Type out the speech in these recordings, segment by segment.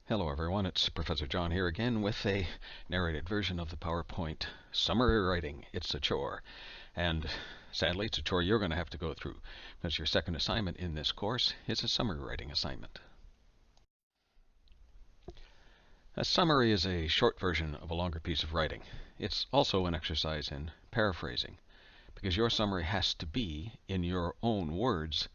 Hello everyone, it's Professor John here again with a narrated version of the PowerPoint summary writing. It's a chore, and sadly it's a chore you're going to have to go through because your second assignment in this course is a summary writing assignment. A summary is a short version of a longer piece of writing. It's also an exercise in paraphrasing because your summary has to be in your own words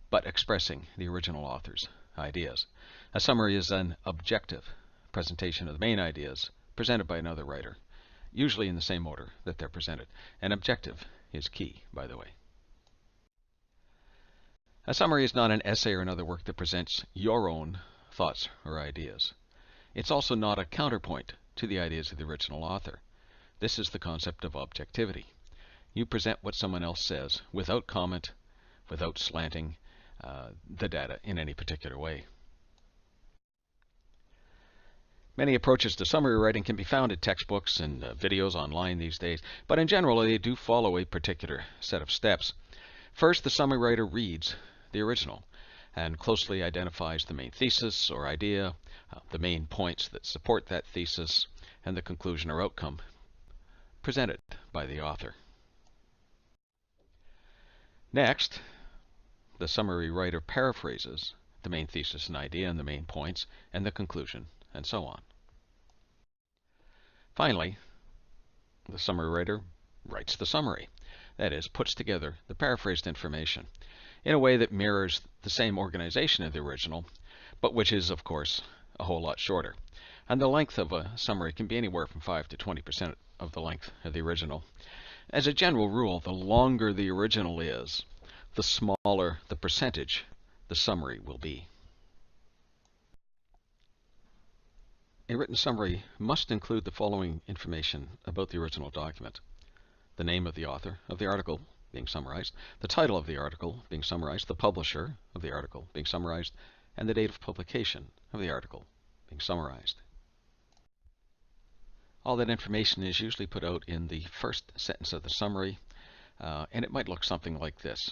but expressing the original author's ideas. A summary is an objective presentation of the main ideas presented by another writer, usually in the same order that they're presented. An objective is key, by the way. A summary is not an essay or another work that presents your own thoughts or ideas. It's also not a counterpoint to the ideas of the original author. This is the concept of objectivity. You present what someone else says without comment, without slanting the data in any particular way. Many approaches to summary writing can be found in textbooks and videos online these days, but in general they do follow a particular set of steps. First, the summary writer reads the original and closely identifies the main thesis or idea, the main points that support that thesis, and the conclusion or outcome presented by the author. Next, the summary writer paraphrases the main thesis and idea and the main points and the conclusion, and so on. Finally, the summary writer writes the summary. That is, puts together the paraphrased information in a way that mirrors the same organization of the original, but which is, of course, a whole lot shorter. And the length of a summary can be anywhere from 5 to 20% of the length of the original. As a general rule, the longer the original is, the smaller the percentage the summary will be. A written summary must include the following information about the original document: the name of the author of the article being summarized, the title of the article being summarized, the publisher of the article being summarized, and the date of publication of the article being summarized. All that information is usually put out in the first sentence of the summary, and it might look something like this.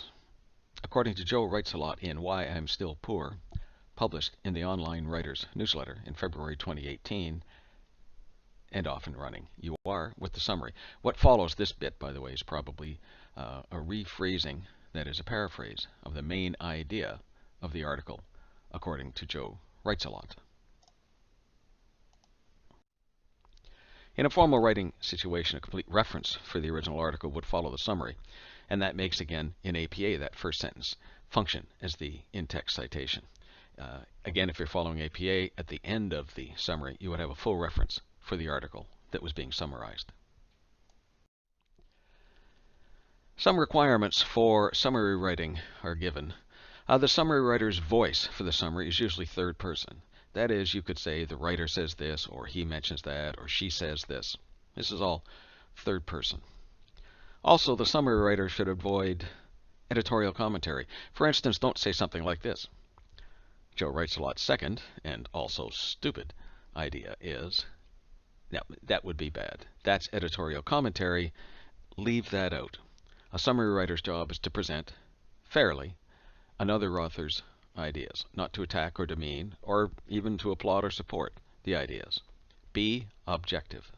According to Joe Writes a Lot in Why I'm Still Poor, published in the Online Writers newsletter in February 2018, and off and running, you are with the summary. What follows this bit, by the way, is probably a rephrasing, that is a paraphrase, of the main idea of the article, according to Joe Writes a Lot. In a formal writing situation, a complete reference for the original article would follow the summary, and that makes, again, in APA, that first sentence function as the in-text citation. Again, if you're following APA, at the end of the summary, you would have a full reference for the article that was being summarized. Some requirements for summary writing are given. The summary writer's voice for the summary is usually third person. That is, you could say the writer says this, or he mentions that, or she says this. This is all third person. Also, the summary writer should avoid editorial commentary. For instance, don't say something like this: Joe Writes a Lot's second, and also stupid, idea is. Now, that would be bad. That's editorial commentary. Leave that out. A summary writer's job is to present fairly another author's ideas, not to attack or demean, or even to applaud or support the ideas. Be objective.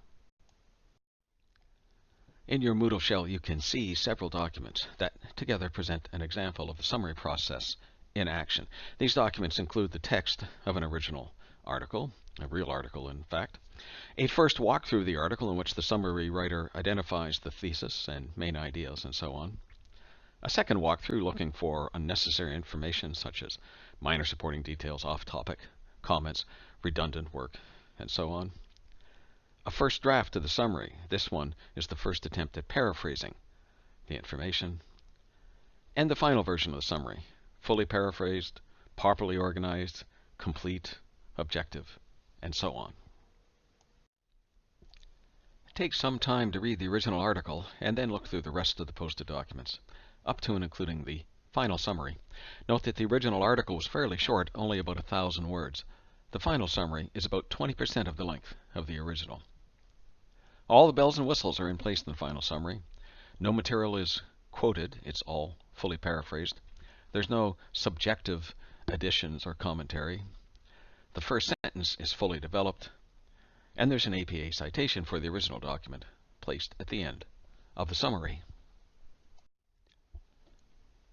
In your Moodle shell, you can see several documents that together present an example of the summary process in action. These documents include the text of an original article, a real article in fact, a first walkthrough of the article in which the summary writer identifies the thesis and main ideas and so on, a second walkthrough looking for unnecessary information such as minor supporting details, off-topic comments, redundant work, and so on, a first draft of the summary. This one is the first attempt at paraphrasing the information, and the final version of the summary, fully paraphrased, properly organized, complete, objective, and so on. Take some time to read the original article and then look through the rest of the posted documents, up to and including the final summary. Note that the original article was fairly short, only about 1,000 words. The final summary is about 20% of the length of the original. All the bells and whistles are in place in the final summary. No material is quoted. It's all fully paraphrased. There's no subjective additions or commentary. The first sentence is fully developed, and there's an APA citation for the original document placed at the end of the summary.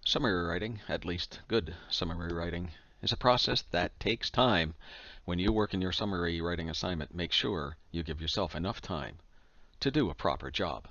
Summary writing, at least good summary writing, is a process that takes time. When you work in your summary writing assignment, make sure you give yourself enough time to do a proper job.